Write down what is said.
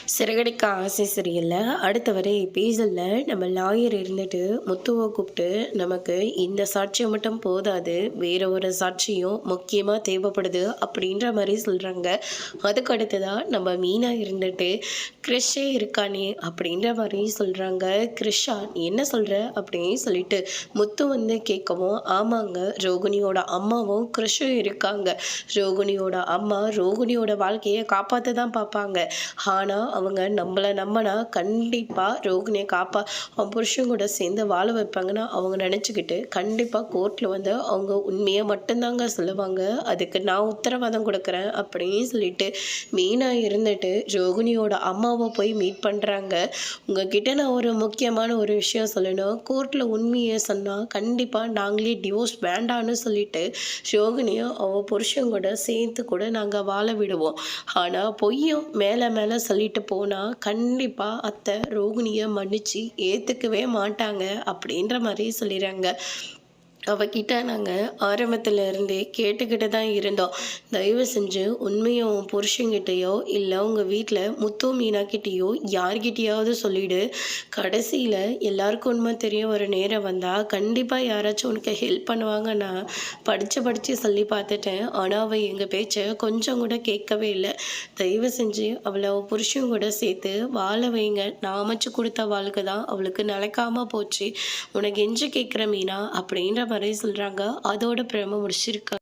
சிறகடிக்க ஆசை சீரியலில் அடுத்த வர எபிசோடில் நம்ம லாயர் இருந்துட்டு முத்துவை கூப்பிட்டு நமக்கு இந்த சாட்சியம் மட்டும் போதாது, வேற ஒரு சாட்சியும் முக்கியமாக தேவைப்படுது அப்படின்ற மாதிரி சொல்கிறாங்க. அதுக்கு அடுத்ததாக நம்ம மீனா இருந்துட்டு கிறிஷே இருக்கானே அப்படின்ற மாதிரி சொல்கிறாங்க. கிறிஷா நீ என்ன சொல்கிற அப்படின்னு சொல்லிட்டு முத்து வந்து கேட்கவும், ஆமாங்க ரோகிணியோட அம்மாவும் கிறிஷும் இருக்காங்க. ரோகிணியோட அம்மா ரோகிணியோட வாழ்க்கையை காப்பாற்ற தான் பார்ப்பாங்க. ஆனால் அவங்க நம்மளை நம்பினா கண்டிப்பாக ரோகிணியை அவன் புருஷன் கூட சேர்ந்து வாழ வைப்பாங்கன்னா அவங்க நினச்சிக்கிட்டு கண்டிப்பாக கோர்ட்டில் வந்து அவங்க உண்மையை மட்டும்தாங்க சொல்லுவாங்க. அதுக்கு நான் உத்தரவாதம் கொடுக்குறேன் அப்படின்னு சொல்லிட்டு மெயினாக இருந்துட்டு ரோகிணியோட அம்மாவை போய் மீட் பண்ணுறாங்க. உங்ககிட்ட நான் ஒரு முக்கியமான ஒரு விஷயம் சொல்லணும். கோர்ட்டில் உண்மையை சொன்னால் கண்டிப்பாக நாங்களே டிவோர்ஸ் வேண்டான்னு சொல்லிட்டு ரோகிணியும் அவள் புருஷன் கூட சேர்த்து கூட நாங்கள் வாழ விடுவோம். ஆனால் பொய்யும் மேலே மேலே சொல்லிட்டு போனால் கண்டிப்பாக அத்தை ரோகிணியை மன்னிச்சு ஏற்றுக்கவே மாட்டாங்க அப்படின்ற மாதிரி சொல்லிடுறாங்க. அவகிட்ட நாங்கள் ஆரம்பத்தில் இருந்தே கேட்டுக்கிட்டு தான் இருந்தோம். தயவு செஞ்சு உண்மையை உன் புருஷங்கிட்டேயோ இல்லை உங்கள் வீட்டில் முத்து மீனாக்கிட்டேயோ யார்கிட்டையாவது சொல்லிவிடு. கடைசியில் எல்லாருக்கும் உண்மை தெரிய ஒரு நேரம் வந்தால் கண்டிப்பாக யாராச்சும் உனக்கு ஹெல்ப் பண்ணுவாங்க. நான் படித்து சொல்லி பார்த்துட்டேன். ஆனால் அவள் எங்கள் பேச்சை கொஞ்சம் கூட கேட்கவே இல்லை. தயவு செஞ்சு அவளை புருஷன் கூட சேர்த்து வாழ வைங்க. நான் அமைச்சு கொடுத்த வாழ்க்கை தான் அவளுக்கு நடக்காமல் போச்சு. உனக்கு எஞ்சு கேட்குற மீனா அப்படின்ற மாதிரி சொல்கிறாங்க. அதோட பிரேம முடிச்சிருக்காங்க.